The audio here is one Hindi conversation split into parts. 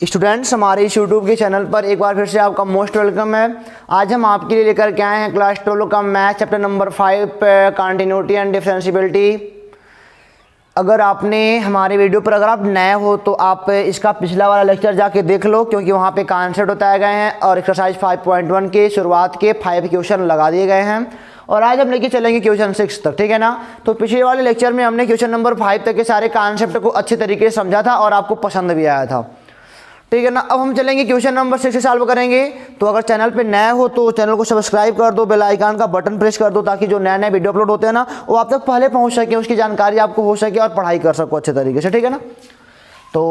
स्टूडेंट्स, हमारे इस यूट्यूब के चैनल पर एक बार फिर से आपका मोस्ट वेलकम है। आज हम आपके लिए लेकर के आए हैं क्लास 12 का math chapter number 5 continuity and differentiability. अगर आपने हमारे वीडियो पर अगर आप नए हो तो आप इसका पिछला वाला लेक्चर जाके देख लो, क्योंकि वहाँ पे कॉन्सेप्ट बताए गए हैं और एक्सरसाइज 5.1 के शुरुआत के 5 क्वेश्चन लगा दिए गए हैं। और आज हम लेके चलेंगे क्वेश्चन 6 तक, ठीक है ना। तो पिछले वाले लेक्चर में हमने क्वेश्चन नंबर 5 तक के सारे कॉन्सेप्ट को अच्छे तरीके से समझा था और आपको पसंद भी आया था, ठीक है ना। अब हम चलेंगे क्वेश्चन नंबर 6 से सॉल्व करेंगे। तो अगर चैनल पे नए हो तो चैनल को सब्सक्राइब कर दो, बेल आइकन का बटन प्रेस कर दो, ताकि जो नए नए वीडियो अपलोड होते हैं ना वो आप तक पहले पहुंच सके, उसकी जानकारी आपको हो सके और पढ़ाई कर सको अच्छे तरीके से, ठीक है ना। तो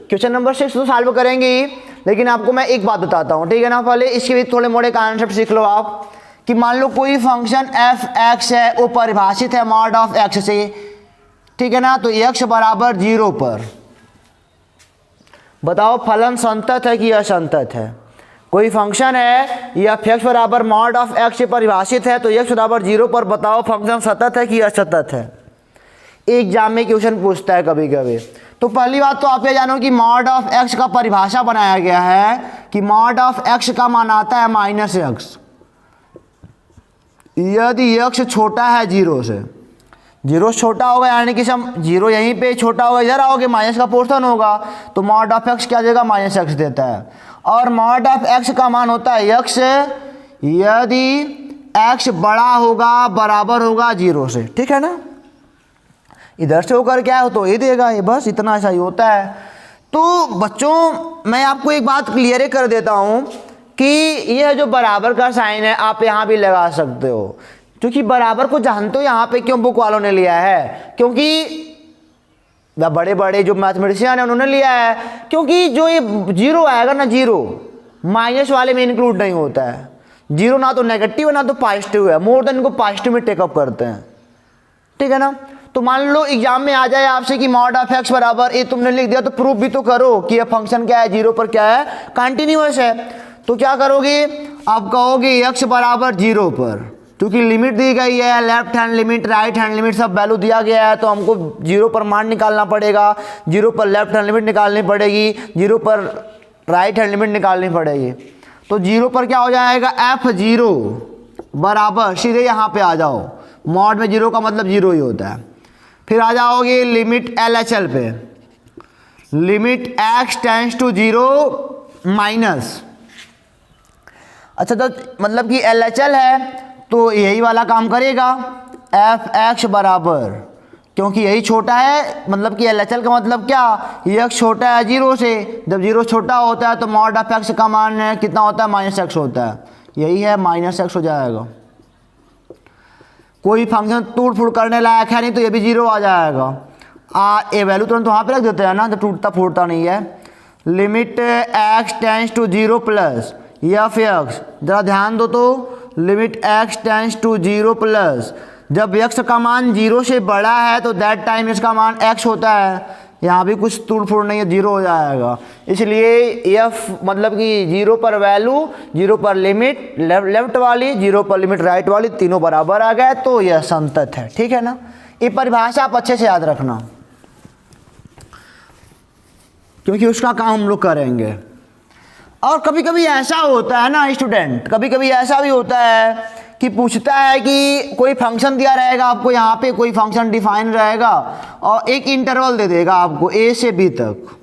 क्वेश्चन नंबर 6 तो सॉल्व करेंगे ही, लेकिन आपको मैं एक बात बताता हूँ, ठीक है ना। पहले इसके भी थोड़े मोड़े कॉन्सेप्ट सीख लो आप। कि मान लो कोई फंक्शन एफ एक्स है, वो परिभाषित है मॉड ऑफ एक्स से, ठीक है ना। तो एक्स बराबर 0 पर बताओ फलन संतत है कि असंतत है। कोई फंक्शन है या एक्स बराबर मॉड ऑफ एक्स से परिभाषित है, तो एक्स बराबर 0 पर बताओ फंक्शन सतत है कि असतत है। एग्जाम में क्वेश्चन पूछता है कभी कभी। तो पहली बात तो आप ये जानो कि मॉड ऑफ एक्स का परिभाषा बनाया गया है कि मॉड ऑफ एक्स का मान आता है माइनस एक्स यदि एक्स छोटा है 0 से। 0 छोटा होगा यानी कि हम 0 यहीं पे छोटा होगा, इधर आओगे माइनस का पोर्शन होगा, तो मॉड ऑफ एक्स क्या देगा, माइनस एक्स देता है। और मॉड ऑफ एक्स का मान होता है एक्स यदि एक्स बड़ा होगा बराबर होगा 0 से, ठीक है ना। इधर से होकर क्या हो तो ये देगा, ये बस इतना ऐसा ही होता है। तो बच्चों मैं आपको एक बात क्लियर कर देता हूँ कि यह जो बराबर का साइन है आप यहाँ भी लगा सकते हो, क्योंकि बराबर को जानते हो यहाँ पे क्यों बुक वालों ने लिया है, क्योंकि बड़े बड़े जो मैथमेटिशियन है उन्होंने लिया है, क्योंकि जो ये 0 आएगा ना, 0 माइनस वाले में इंक्लूड नहीं होता है। 0 ना तो नेगेटिव है ना तो पॉजिटिव है, मोर देन इनको पॉजिटिव में टेकअप करते हैं, ठीक है ना। तो मान लो एग्जाम में आ जाए आपसे कि मॉड ऑफ एक्स बराबर, ये तुमने लिख दिया तो प्रूफ भी तो करो कि यह फंक्शन क्या है, 0 पर क्या है, कंटिन्यूअस है। तो क्या करोगे, आप कहोगे एक्स बराबर 0 पर, क्योंकि लिमिट दी गई है, left hand limit right hand limit सब वैल्यू दिया गया है, तो हमको 0 पर मान निकालना पड़ेगा, 0 पर लेफ्ट हैंड लिमिट निकालनी पड़ेगी, 0 पर राइट हैंड लिमिट निकालनी पड़ेगी। तो 0 पर क्या हो जाएगा, f0 बराबर, सीधे यहाँ पे आ जाओ, मॉड में 0 का मतलब 0 ही होता है। फिर आ जाओगे लिमिट LHL पे, limit x tends to 0 minus, अच्छा तो मतलब कि LHL है तो यही वाला काम करेगा, f(x) बराबर, क्योंकि यही छोटा है, मतलब कि LHL का मतलब क्या, x छोटा है 0 से, जब 0 छोटा होता है तो मॉड ऑफ x का मान है कितना होता है, माइनस एक्स होता है, यही है माइनस एक्स हो जाएगा। कोई फंक्शन टूट फूट करने लायक है नहीं तो ये भी 0 आ जाएगा। ये वैल्यू तुरंत वहाँ पे रख देते हैं ना, तो टूटता फूटता नहीं है। Limit x tends to 0 plus f(x), जरा ध्यान दो तो, limit x tends to 0 plus, जब x का मान 0 से बड़ा है तो दैट टाइम इसका मान x होता है, यहाँ भी कुछ टूट फूट नहीं है, 0 हो जाएगा। इसलिए f मतलब कि 0 पर वैल्यू, 0 पर लिमिट लेफ्ट वाली, 0 पर लिमिट राइट वाली, तीनों बराबर आ गए तो यह संतत है, ठीक है ना। ये परिभाषा आप अच्छे से याद रखना, क्योंकि उसका काम हम लोग करेंगे। और कभी कभी ऐसा होता है ना स्टूडेंट, कभी कभी ऐसा भी होता है कि पूछता है कि कोई फंक्शन दिया रहेगा आपको, यहाँ पे कोई फंक्शन डिफाइन रहेगा और एक इंटरवल दे देगा आपको a से b तक।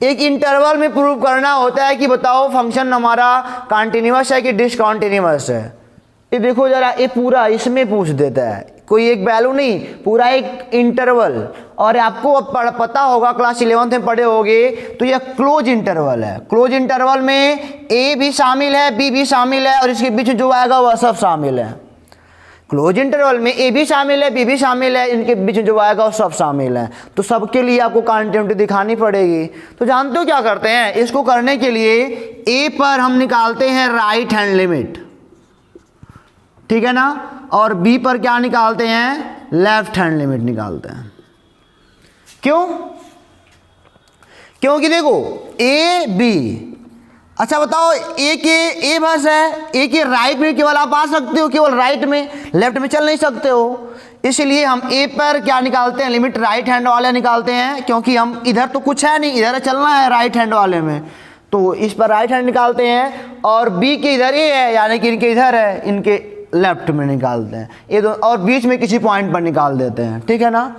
एक इंटरवल में प्रूव करना होता है कि बताओ फंक्शन हमारा कंटिन्यूअस है कि डिसकंटिन्यूअस है। ये देखो जरा, ये पूरा इसमें पूछ देता है, कोई एक वैल्यू नहीं, पूरा एक इंटरवल। और आपको अब पता होगा, क्लास 11th में पढ़े होगे, तो यह क्लोज इंटरवल है। क्लोज इंटरवल में a भी शामिल है, b भी शामिल है, और इसके बीच जो आएगा वह सब शामिल है। क्लोज इंटरवल में a भी शामिल है, b भी शामिल है, इनके बीच जो आएगा वो सब शामिल है। तो सबके लिए आपको कंटिन्यूटी दिखानी पड़ेगी। तो जानते हो क्या करते हैं, इसको करने के लिए a पर हम निकालते हैं राइट हैंड लिमिट, ठीक है ना, और b पर क्या निकालते हैं, लेफ्ट हैंड लिमिट निकालते हैं। क्यों, क्योंकि देखो a b, अच्छा बताओ, ए के ए बस है, ए के राइट में केवल आप आ सकते हो, केवल राइट में, लेफ्ट में चल नहीं सकते हो। इसलिए हम ए पर क्या निकालते हैं, लिमिट राइट हैंड वाले निकालते हैं, क्योंकि हम इधर तो कुछ है नहीं, इधर चलना है राइट हैंड वाले में, तो इस पर राइट हैंड निकालते हैं। और बी के इधर ए है, यानी कि इनके इधर है, इनके लेफ्ट में निकालते हैं ये दो, और बीच में किसी पॉइंट पर निकाल देते हैं, ठीक है ना।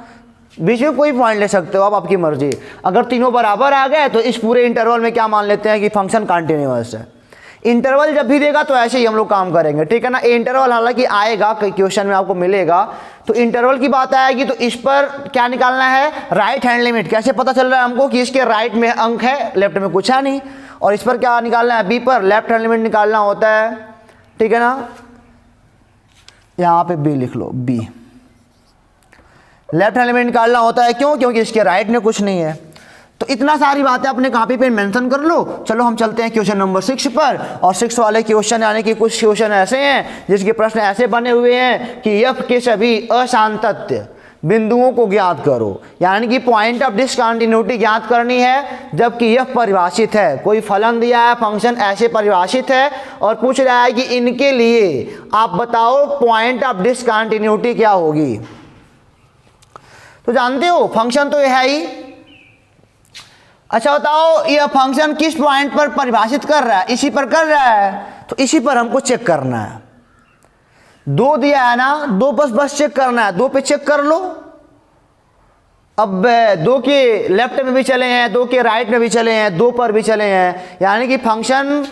बीच में कोई पॉइंट ले सकते हो आप, आपकी मर्जी। अगर तीनों बराबर आ गए तो इस पूरे इंटरवल में क्या मान लेते हैं कि फंक्शन कंटिन्यूअस है। इंटरवल जब भी देगा तो ऐसे ही हम लोग काम करेंगे, ठीक है ना। इंटरवल हालांकि आएगा क्वेश्चन में आपको मिलेगा, तो इंटरवल की बात आएगी तो इस पर क्या निकालना है, राइट हैंड लिमिट। कैसे पता चल रहा है हमको कि इसके राइट में अंक है, लेफ्ट में कुछ है नहीं। और इस पर क्या निकालना है, बी पर लेफ्ट हैंड लिमिट निकालना होता है, ठीक है ना। यहाँ पे बी लिख लो, बी लेफ्ट हैंड लिमिट निकालना होता है। क्यों? क्योंकि इसके राइट में कुछ नहीं है। तो इतना सारी बातें अपने कॉपी पे मेंशन कर लो। चलो हम चलते हैं क्वेश्चन नंबर 6 पर। और 6 वाले क्वेश्चन यानी कि कुछ क्वेश्चन ऐसे हैं जिसके प्रश्न ऐसे बने हुए हैं कि एफ के सभी असांतत्य बिंदुओं को ज्ञात करो, यानी कि पॉइंट ऑफ डिसकंटिन्यूटी ज्ञात करनी है, जबकि एफ परिभाषित है। कोई फलन दिया है, फंक्शन ऐसे परिभाषित है और पूछ रहा है कि इनके लिए आप बताओ पॉइंट ऑफ डिसकंटिन्यूटी क्या होगी। तो जानते हो फंक्शन तो ये है ही। अच्छा बताओ, यह फंक्शन किस पॉइंट पर परिभाषित कर रहा है, इसी पर कर रहा है, तो इसी पर हमको चेक करना है। दो दिया है ना, दो बस चेक करना है, दो पे चेक कर लो। अब दो के लेफ्ट में भी चले हैं, दो के राइट में भी चले हैं, दो पर भी चले हैं, यानी कि फंक्शन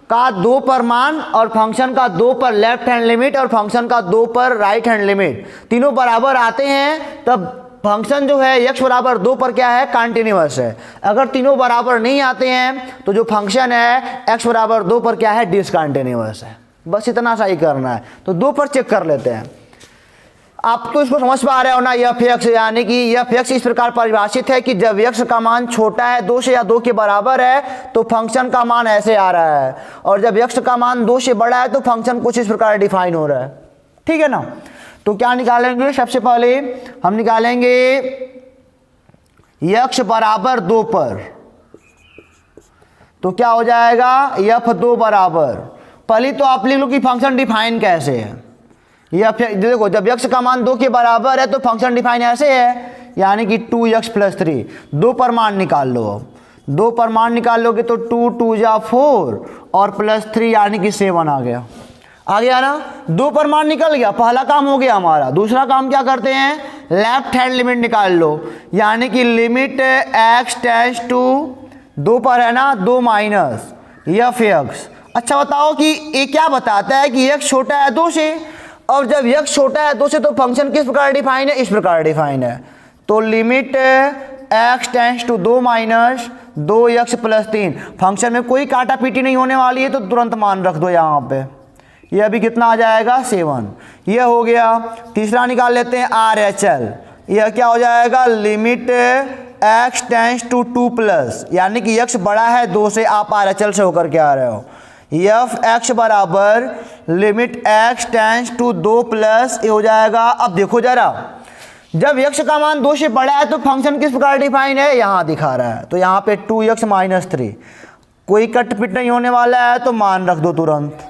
का दो पर मान और फंक्शन का दो पर लेफ्ट हैंड लिमिट और फंक्शन का दो पर राइट हैंड लिमिट तीनों बराबर आते हैं, तब फंक्शन जो है x बराबर 2 पर क्या है, कंटिन्यूअस है। अगर तीनों बराबर नहीं आते हैं तो जो फंक्शन है x बराबर 2 पर क्या है, डिसकंटिन्यूअस है। बस इतना सा ही करना है। तो 2 पर चेक कर लेते हैं। आप तो इसको समझ पा रहे हो ना, एफ एक्स, यानी कि एफ एक्स इस प्रकार परिभाषित है कि जब x का मान छोटा है 2 से या 2 के बराबर है तो फंक्शन का मान ऐसे आ रहा है, और जब x का मान 2 से बड़ा है तो फंक्शन कुछ इस प्रकार डिफाइन हो रहा है, ठीक है ना। तो क्या निकालेंगे, सबसे पहले हम निकालेंगे x बराबर 2 पर, तो क्या हो जाएगा, एफ 2 बराबर, पहले तो आप लिख लो कि फंक्शन डिफाइन कैसे है। यह देखो, जब x का मान 2 के बराबर है तो फंक्शन डिफाइन ऐसे है, यानी कि 2x + 3। 2 पर मान निकाल लो, 2 पर मान निकाल लोगे तो 2 2 जा 4 और +3 यानी कि 7 आ गया ना। 2 पर मान निकल गया, पहला काम हो गया हमारा। दूसरा काम क्या करते हैं, लेफ्ट हैंड लिमिट निकाल लो, यानी कि लिमिट x टेंड्स टू 2 पर है ना, 2 माइनस एफ एक्स। अच्छा बताओ कि ये क्या बताता है कि x छोटा है 2 से, और जब x छोटा है 2 से तो फंक्शन किस प्रकार डिफाइन है, इस प्रकार डिफाइन है। तो limit x tends to 2 minus 2x + 3, function में कोई काटा पीटी नहीं होने वाली है तो तुरंत मान रख दो यहाँ पे। यह भी कितना आ जाएगा, 7। यह हो गया। तीसरा निकाल लेते हैं RHL। यह क्या हो जाएगा, लिमिट x टेंड्स टू 2+, यानी कि x बड़ा है 2 से, आप RHL से होकर के आ रहे हो। एफ x बराबर लिमिट x टेंड्स टू 2+, ये हो जाएगा। अब देखो जरा, जब x का मान 2 से बड़ा है तो फंक्शन किस प्रकार डिफाइन है, यहाँ दिखा रहा है। तो यहाँ पे 2x - 3, कोई कट पिट नहीं होने वाला है तो मान रख दो तुरंत,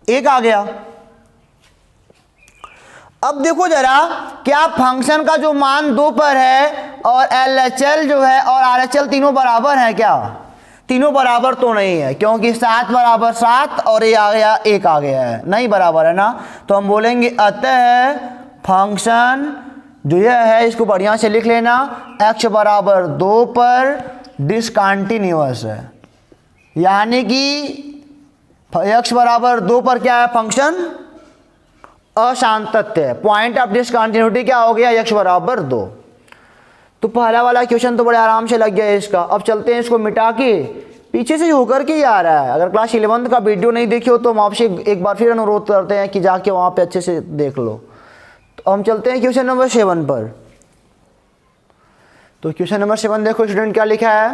1 आ गया। अब देखो जरा, क्या फंक्शन का जो मान 2 पर है और LHL जो है और RHL तीनों बराबर हैं क्या? तीनों बराबर तो नहीं है, क्योंकि 7 बराबर 7 और ये आ गया 1 आ गया है, नहीं बराबर है ना। तो हम बोलेंगे अतः फंक्शन जो यह है, इसको बढ़िया से लिख लेना, x बराबर 2 पर डिसकंटिन्यूअस है, यानी कि x बराबर 2 पर क्या है, फंक्शन असांतत्य है। पॉइंट ऑफ डिसकंटिन्यूटी क्या हो गया, x बराबर 2। तो पहला वाला क्वेश्चन तो बड़े आराम से लग गया है इसका। अब चलते हैं इसको मिटा के, पीछे से होकर के ही आ रहा है। अगर क्लास 11 का वीडियो नहीं देखी हो तो हम आपसे एक बार फिर अनुरोध करते हैं कि जाके वहाँ पे अच्छे से देख लो। तो हम चलते हैं क्वेश्चन नंबर 7 पर। तो क्वेश्चन नंबर 7 देखो स्टूडेंट क्या लिखा है,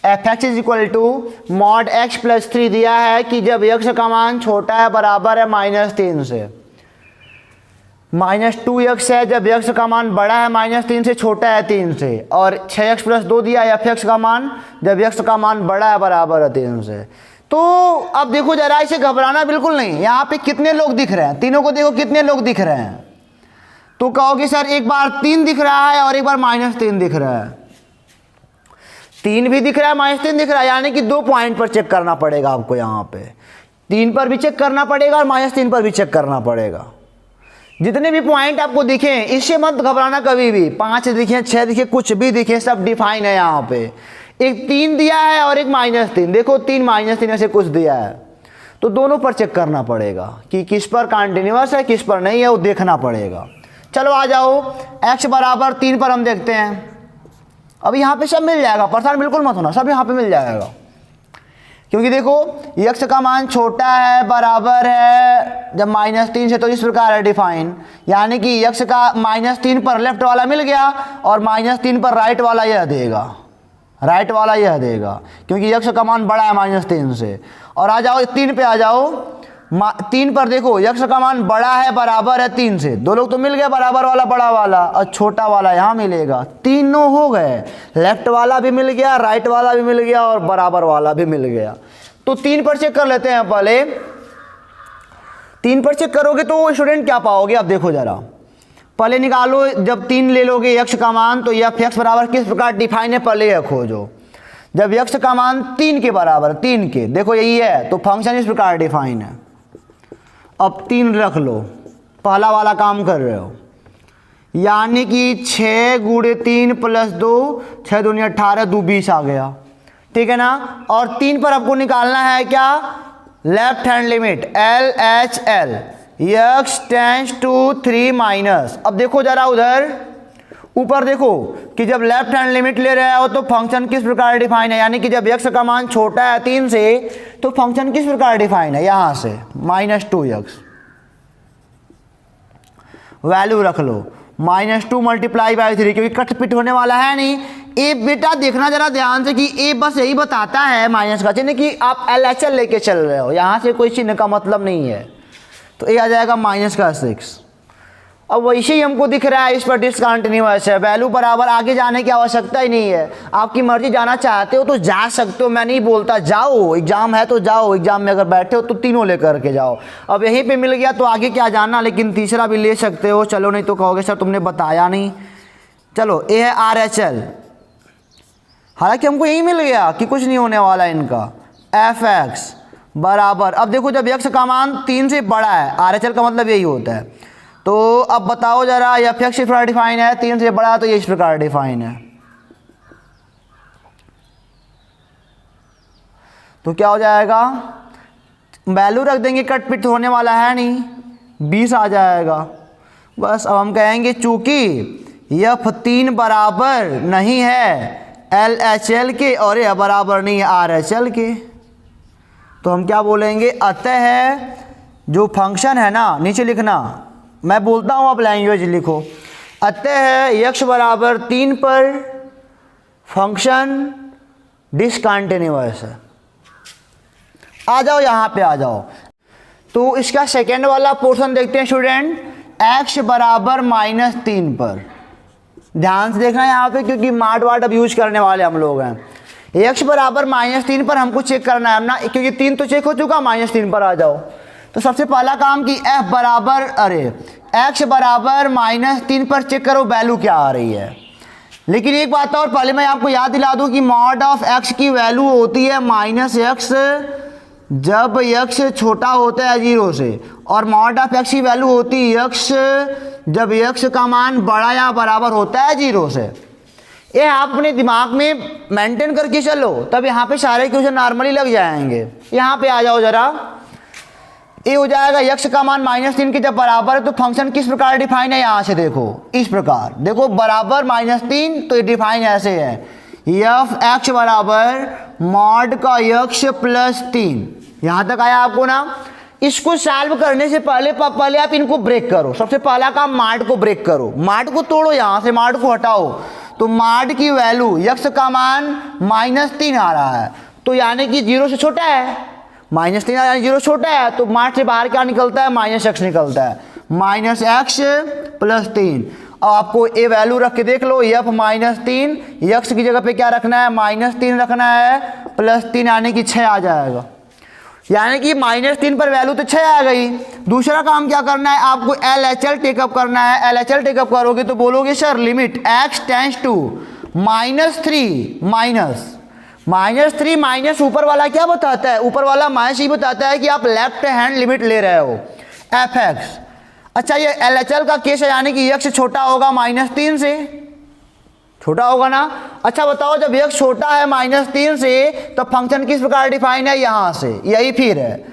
f x is equal to mod x + 3 दिया है कि जब x का मान छोटा है बराबर है -3 से। -2x है जब x का मान बड़ा है -3 से, छोटा है 3 से, और 6x + 2 दिया है f(x) का मान जब x का मान बड़ा है बराबर है 3 से। तो अब देखो जरा, इसे घबराना बिल्कुल नहीं। यहाँ पे कितने लोग दिख रहे हैं, तीनों को देखो कितने लोग दिख रहे हैं। तो कहोगे सर एक बार 3 दिख रहा है और एक बार -3 दिख रहा है। 3 भी दिख रहा है, -3 दिख रहा है, यानी कि 2 पॉइंट पर चेक करना पड़ेगा आपको। यहाँ पे 3 पर भी चेक करना पड़ेगा और -3 पर भी चेक करना पड़ेगा। जितने भी पॉइंट आपको दिखे इससे मत घबराना कभी भी। 5 दिखे, 6 दिखे, कुछ भी दिखे, सब डिफाइन है। यहाँ पे एक 3 दिया है और एक -3, देखो 3 -3 ऐसे कुछ दिया है, तो दोनों पर चेक करना पड़ेगा कि किस पर कंटिन्यूअस है किस पर नहीं है, वो देखना पड़ेगा। चलो आ जाओ, x = 3 पर हम देखते हैं। अब यहाँ पे सब मिल जाएगा, परेशान बिल्कुल मत होना, सब यहाँ पे मिल जाएगा। क्योंकि देखो x का मान छोटा है बराबर है जब -3 से, तो इस प्रकार है डिफाइन, यानी कि x का -3 पर लेफ्ट वाला मिल गया और -3 पर राइट वाला यह देगा, राइट वाला यह देगा, क्योंकि x का मान बड़ा है -3 से। और आ जाओ 3 पे आ जाओ, 3 पर देखो x का मान बड़ा है बराबर है 3 से, 2 लोग तो मिल गए, बराबर वाला बड़ा वाला और छोटा वाला यहाँ मिलेगा, तीनों हो गए, लेफ्ट वाला भी मिल गया, राइट वाला भी मिल गया और बराबर वाला भी मिल गया। तो 3 पर चेक कर लेते हैं पहले। 3 पर चेक करोगे तो स्टूडेंट क्या पाओगे, अब देखो जरा, पहले निकालो, जब 3 ले लोगे x का मान तो f(x) बराबर किस प्रकार डिफाइन है, पहले यह खोजो। जब x का मान 3 के बराबर, 3 के, देखो यही है, तो फंक्शन इस प्रकार डिफाइन है। अब 3 रख लो, पहला वाला काम कर रहे हो, यानी कि 6 × 3 + 2, 6 दूनी 18, 2 20 आ गया, ठीक है ना। और 3 पर आपको निकालना है क्या, left hand limit LHL, x tends to 3 अब देखो जरा उधर ऊपर देखो कि जब लेफ्ट हैंड लिमिट ले रहे हो तो फंक्शन किस प्रकार डिफाइन है, यानी कि जब x का मान छोटा है 3 से तो फंक्शन किस प्रकार डिफाइन है, यहां से -2x, वैल्यू रख लो, -2 × 3, क्योंकि कट पिट होने वाला है नहीं। ए बेटा देखना जरा ध्यान से कि ए बस यही बताता है माइनस का चिन्ह कि आप LHL लेके चल रहे हो, यहां से कोई चिन्ह का मतलब नहीं है, तो ए आ जाएगा -6। अब वैसे ही हमको दिख रहा है इस पर डिसकंटिन्यूअस है, वैल्यू बराबर, आगे जाने की आवश्यकता ही नहीं है। आपकी मर्जी, जाना चाहते हो तो जा सकते हो, मैं नहीं बोलता जाओ, एग्जाम है तो जाओ, एग्जाम में अगर बैठे हो तो तीनों लेकर के जाओ। अब यहीं पे मिल गया तो आगे क्या जानना, लेकिन तीसरा भी ले सकते हो, चलो, नहीं तो कहोगे सर तुमने बताया नहीं। चलो ए है RHL, हालांकि हमको यही मिल गया कि कुछ नहीं होने वाला इनका, f(x) बराबर, अब देखो जब x का मान 3 से बड़ा है, RHL का मतलब यही होता है, तो अब बताओ जरा f(x) इस प्रकार डिफाइन है, 3 से बड़ा तो ये इस प्रकार डिफाइन है, तो क्या हो जाएगा, वैल्यू रख देंगे, कट पिट होने वाला है नहीं, 20 आ जाएगा। बस अब हम कहेंगे चूंकि f3 बराबर नहीं है LHL के और यह बराबर नहीं है RHL के, तो हम क्या बोलेंगे, अतः जो फंक्शन है ना, नीचे लिखना, मैं बोलता हूँ आप लैंग्वेज लिखो, अतः x = 3 पर फंक्शन डिसकंटिन्यूअस है। आ जाओ यहाँ पे आ जाओ, तो इसका सेकेंड वाला पोर्शन देखते हैं स्टूडेंट, x = -3 पर, ध्यान से देखना यहाँ पे, क्योंकि मार्ट वार्ट अब यूज करने वाले हम लोग हैं। x = -3 पर हमको चेक करना है ना, क्योंकि 3 तो चेक हो चुका, -3 पर आ जाओ। तो सबसे पहला काम कि x = -3 पर चेक करो वैल्यू क्या आ रही है। लेकिन एक बात और पहले मैं आपको याद दिला दूं कि mod ऑफ x की वैल्यू होती है -x जब x छोटा होता है 0 से, और mod ऑफ x की वैल्यू होती है x जब x का मान बड़ा या बराबर होता है 0 से। ये आप अपने दिमाग में मेंटेन करके चलो, तब यहाँ पे सारे क्वेश्चन नॉर्मली लग जाएंगे। यहाँ पे आ जाओ जरा, ये हो जाएगा x का मान -3 के जब बराबर है तो फंक्शन किस प्रकार डिफाइन है, यहाँ से देखो, इस प्रकार देखो, बराबर -3, तो ये डिफाइन ऐसे है, f(x) बराबर mod का x + 3। यहाँ तक आया आपको ना। इसको सॉल्व करने से पहले आप इनको ब्रेक करो। सबसे पहला काम मार्ट को ब्रेक करो, मार्ट को तोड़ो, यहाँ से मार्ट को हटाओ, तो मार्ट की वैल्यू x का मान -3 आ रहा है, तो यानी कि 0 से छोटा है, -3 यानी 0 छोटा है, तो मार्ट से बाहर क्या निकलता है, -x निकलता है। Minus x plus 3। अब आपको ये वैल्यू रख के देख लो, यफ माइनस 3, यक्स की जगह पे क्या रखना है, माइनस 3 रखना है, प्लस 3 यानी कि 6 आ जाएगा। यानी कि माइनस 3 पर वैल्यू तो 6 आ गई। दूसरा काम क्या करना है, आपको LHL टेकअप करना है। LHL टेकअप करोगे तो बोलोगे sir limit x tends to -3 -3 minus ऊपर वाला क्या बताता है, ऊपर वाला माइनस ही बताता है कि आप लेफ्ट हैंड लिमिट ले रहे हो fx। अच्छा ये LHL का केस है, यानी कि x छोटा होगा -3 से, छोटा होगा ना। अच्छा बताओ जब x छोटा है -3 से तो फंक्शन किस प्रकार डिफाइन है, यहाँ से, यही फिर है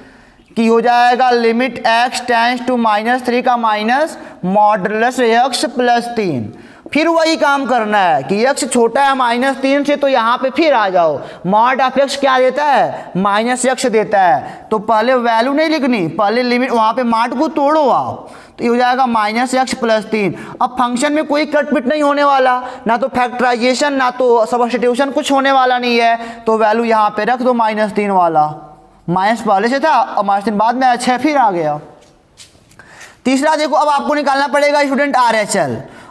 कि हो जाएगा लिमिट x टेंड्स टू -3 का माइनस मॉडुलस x प्लस 3। फिर वही काम करना है कि x छोटा है -3 से, तो यहाँ पे फिर आ जाओ, मॉड ऑफ x क्या देता है, -x देता है। तो पहले वैल्यू नहीं लिखनी, पहले लिमिट, वहाँ पे मॉड को तोड़ो आप, तो ये हो जाएगा -x प्लस 3। अब फंक्शन में कोई कटपिट नहीं होने वाला, ना तो फैक्टराइजेशन ना तो सब्स्टिट्यूशन, कुछ होने वाला नहीं है। तो वैल्यू यहाँ पे रख दो -3 वाला, माइनस पहले से था और -3 बाद में 6 फिर आ गया। तीसरा देखो, अब आपको निकालना पड़ेगा स्टूडेंट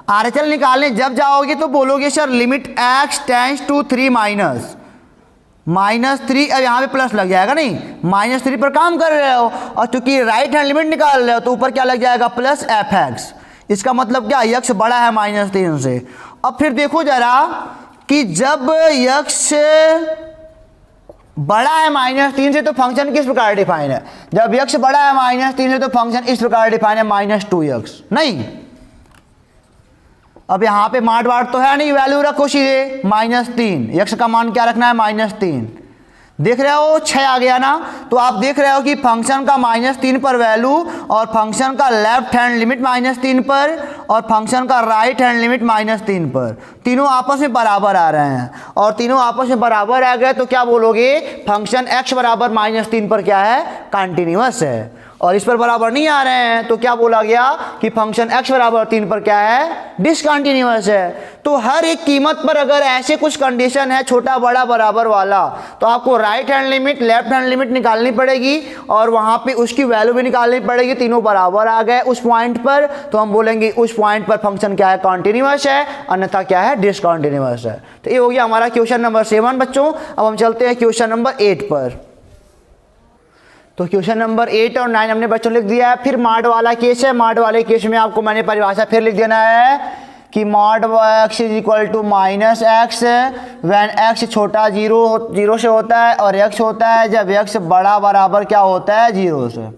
RHL निकालने जब जाओगे तो बोलोगे sir limit x tends to 3 -3, अब यहाँ पे प्लस लग जाएगा, नहीं -3 पर काम कर रहे हो और चूंकि राइट हैंड लिमिट निकाल रहे हो तो ऊपर क्या लग जाएगा, प्लस fx। इसका मतलब क्या, x बड़ा है -3 से। अब फिर देखो जरा कि जब x बड़ा है -3 से तो फंक्शन किस प्रकार डिफाइन है, जब x बड़ा है -3 से तो फंक्शन इस प्रकार डिफाइन है, -2x। नहीं, अब यहाँ पे मार्ट वार्ट तो है नहीं, वैल्यू रखो सीधे -3, x का मान क्या रखना है, -3। देख रहे हो 6 आ गया ना। तो आप देख रहे हो कि फंक्शन का -3 पर वैल्यू और फंक्शन का लेफ्ट हैंड लिमिट -3 पर और फंक्शन का राइट हैंड लिमिट -3 पर, तीनों आपस में बराबर आ रहे हैं। और तीनों आपस में बराबर आ गए तो क्या बोलोगे, फंक्शन x बराबर -3 पर क्या है, कंटिन्यूअस है। और इस पर बराबर नहीं आ रहे हैं तो क्या बोला गया कि फंक्शन x बराबर 3 पर क्या है, डिसकंटिन्यूअस है। तो हर एक कीमत पर अगर ऐसे कुछ कंडीशन है छोटा बड़ा बराबर वाला, तो आपको right hand limit left hand limit निकालनी पड़ेगी और वहाँ पे उसकी वैल्यू भी निकालनी पड़ेगी। तीनों बराबर आ गए उस पॉइंट पर तो हम बोलेंगे उस पॉइंट पर फंक्शन क्या है, कॉन्टिन्यूअस है, अन्यथा क्या है, डिसकंटिन्यूअस है। तो ये हो गया हमारा क्वेश्चन नंबर 7 बच्चों। अब हम चलते हैं क्वेश्चन नंबर 8 पर। तो क्वेश्चन नंबर 8 और 9 हमने बच्चों लिख दिया है। फिर मॉड वाला केस है, मॉड वाले केस में आपको मैंने परिभाषा फिर लिख देना है कि mod x is equal to -x when x छोटा 0 से होता है और x होता है जब x बड़ा बराबर क्या होता है, 0 से।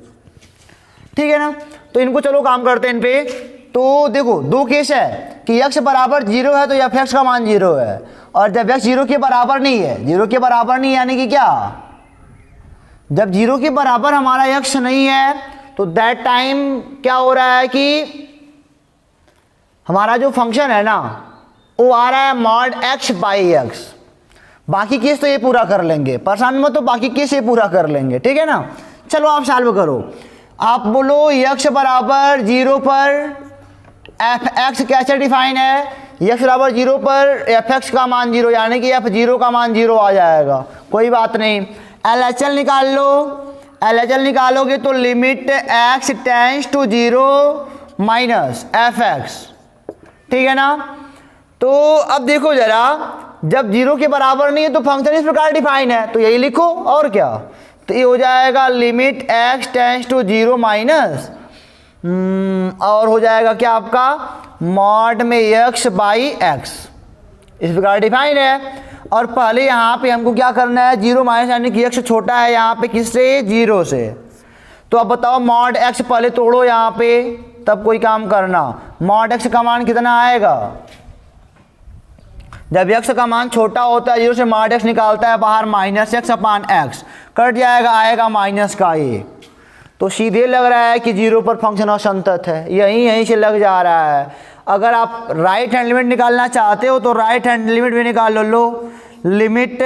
ठीक है ना। तो इनको चलो काम करते हैं इन पे। तो देखो दो केस है कि x बराबर 0 है तो f(x) का मान 0 है, और जब x 0 के बराबर नहीं है, 0 के बराबर नहीं यानी कि क्या, जब 0 के बराबर हमारा x नहीं है तो दैट टाइम क्या हो रहा है कि हमारा जो फंक्शन है ना वो आ रहा है मॉड x बाई x। बाकी केस तो ये पूरा कर लेंगे, परेशान मत, तो बाकी केस ये पूरा कर लेंगे, ठीक है ना। चलो आप सॉल्व करो। आप बोलो x बराबर 0 पर f(x) कैसे डिफाइन है, x बराबर 0 पर f(x) का मान 0 यानी कि f(0) का मान 0 आ जाएगा, कोई बात नहीं। LHL निकाल लो, LHL निकालोगे तो limit x tends to 0 minus fx, ठीक है ना। तो अब देखो जरा, जब 0 के बराबर नहीं है तो फंक्शन इस प्रकार डिफाइन है, तो यही लिखो और क्या। तो ये हो जाएगा limit x tends to 0 minus और हो जाएगा क्या आपका मॉड में x बाई x, इस प्रकार डिफाइन है। और पहले यहाँ पे हमको क्या करना है, 0 माइनस यानी कि x छोटा है यहाँ पे किससे, 0 से। तो अब बताओ मॉड x पहले तोड़ो यहाँ पे तब कोई काम करना। मॉड x का मान कितना आएगा, जब x का मान छोटा होता है 0 से मॉड x निकालता है बाहर -x/x, कट जाएगा, आएगा माइनस का ये। तो सीधे लग रहा है कि 0 पर फंक्शन असंतत है, यहीं से लग जा रहा है। अगर आप राइट हैंड लिमिट निकालना चाहते हो तो राइट हैंड लिमिट भी निकाल लो। Limit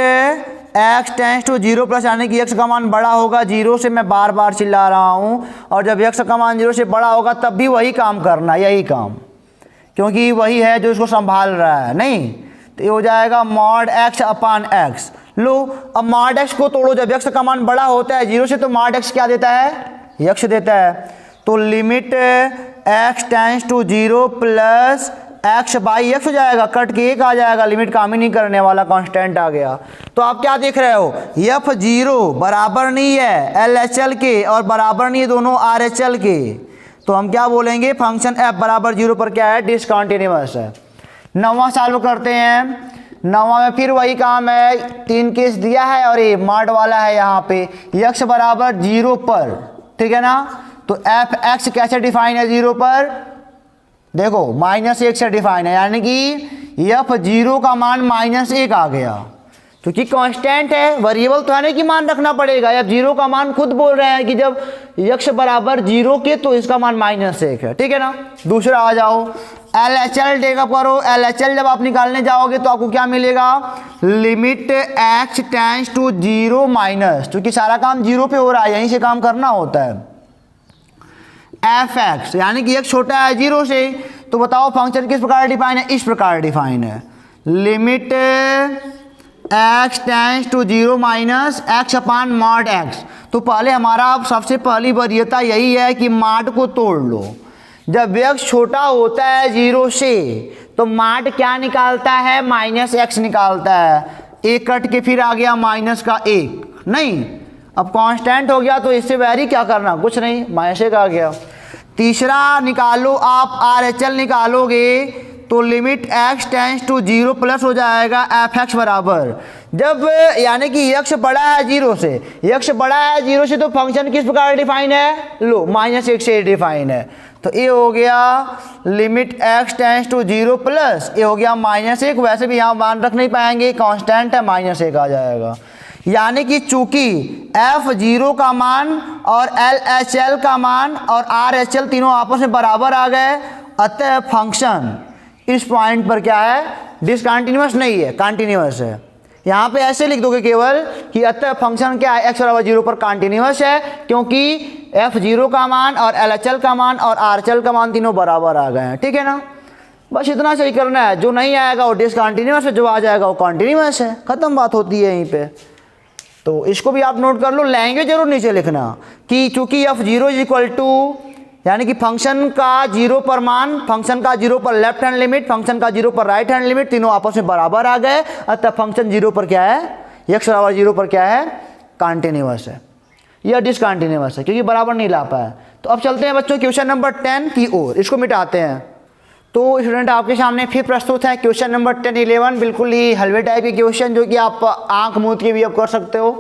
x tends to 0 plus यानी कि x का मान बड़ा होगा 0 से, मैं बार बार चिल्ला रहा हूँ, और जब x का मान 0 से बड़ा होगा तब भी वही काम करना, यही काम, क्योंकि वही है जो इसको संभाल रहा है। नहीं तो ये हो जाएगा मॉड x/x। लो अब मॉड x को तोड़ो, जब x का मान बड़ा होता है 0 से तो मॉड x क्या देता है, x देता है। तो limit x tends to 0 plus x by x हो जाएगा, कट के एक आ जाएगा, लिमिट काम ही नहीं करने वाला, कांस्टेंट आ गया। तो आप क्या देख रहे हो, f0 बराबर नहीं है LHL के और बराबर नहीं है दोनों RHL के, तो हम क्या बोलेंगे, फंक्शन f बराबर 0 पर क्या है, डिसकंटिन्यूअस है। 9वां सॉल्व करते हैं। 9वां में फिर वही काम है, 3 केस दिया है और ये मॉड वाला है यहाँ पे, x बराबर 0 पर, ठीक है ना। तो f(x) कैसे डिफाइन है 0 पर, देखो -1 से डिफाइन है, यानी कि f0 का मान -1 आ गया, क्योंकि कांस्टेंट है, वेरिएबल तो है नहीं कि मान रखना पड़ेगा। f0 का मान खुद बोल रहे हैं कि जब x बराबर 0 के तो इसका मान -1 है, ठीक है ना। दूसरा आ जाओ, LHL टेकअप करो। LHL जब आप निकालने जाओगे तो आपको क्या मिलेगा, limit x tends to 0 minus, क्योंकि सारा काम 0 पे हो रहा है, यहीं से काम करना होता है, f(x) यानी कि x छोटा है 0 से, तो बताओ फंक्शन किस प्रकार डिफाइन है, इस प्रकार डिफाइन है, limit x tends to 0 minus x upon mod x। तो पहले हमारा सबसे पहली वरीयता यही है कि मॉड को तोड़ लो। जब x छोटा होता है 0 से तो मॉड क्या निकालता है, -x निकालता है, एक कट के फिर आ गया माइनस का 1, नहीं अब कांस्टेंट हो गया तो इससे वैरी क्या करना, कुछ नहीं, -1 आ गया। तीसरा निकालो आप, RHL निकालोगे तो limit x tends to 0 plus हो जाएगा f(x) बराबर, जब यानी कि x बड़ा है 0 से, x बड़ा है 0 से तो फंक्शन किस प्रकार डिफाइन है, लो -1 से डिफाइन है, तो ये हो गया limit x tends to 0 plus, ये हो गया -1, वैसे भी यहाँ मान रख नहीं पाएंगे, कांस्टेंट है, -1 आ जाएगा। यानी कि चूंकि f0 का मान और LHL का मान और RHL तीनों आपस में बराबर आ गए, अतः फंक्शन इस पॉइंट पर क्या है, डिसकंटिन्यूअस नहीं है, कंटिन्यूअस है। यहाँ पे ऐसे लिख दोगे केवल कि अतः फंक्शन क्या है, x बराबर 0 पर कंटिन्यूअस है, क्योंकि f0 का मान और LHL का मान और RHL का मान तीनों बराबर आ गए हैं, ठीक है ना। बस इतना सही करना है, जो नहीं आएगा वो डिसकंटिन्यूअस है, जो आ जाएगा वो कंटिन्यूअस है, खत्म बात होती है यहीं पे। तो इसको भी आप नोट कर लो, लैंग्वेज जरूर नीचे लिखना कि चूंकि f0 इज इक्वल टू, यानी कि फंक्शन का 0 पर मान, फंक्शन का 0 पर लेफ्ट हैंड लिमिट, फंक्शन का 0 पर राइट हैंड लिमिट, तीनों आपस में बराबर आ गए, अतः फंक्शन 0 पर क्या है, x बराबर 0 पर क्या है, कंटिन्यूअस है या डिसकंटिन्यूअस है, क्योंकि बराबर नहीं ला पाया। तो अब चलते हैं बच्चों क्वेश्चन नंबर 10 की ओर, इसको मिटाते हैं। तो स्टूडेंट आपके सामने फिर प्रस्तुत है क्वेश्चन नंबर 10, 11, बिल्कुल ही हलवे टाइप के क्वेश्चन, जो कि आप आंख मूंद के भी अब कर सकते हो,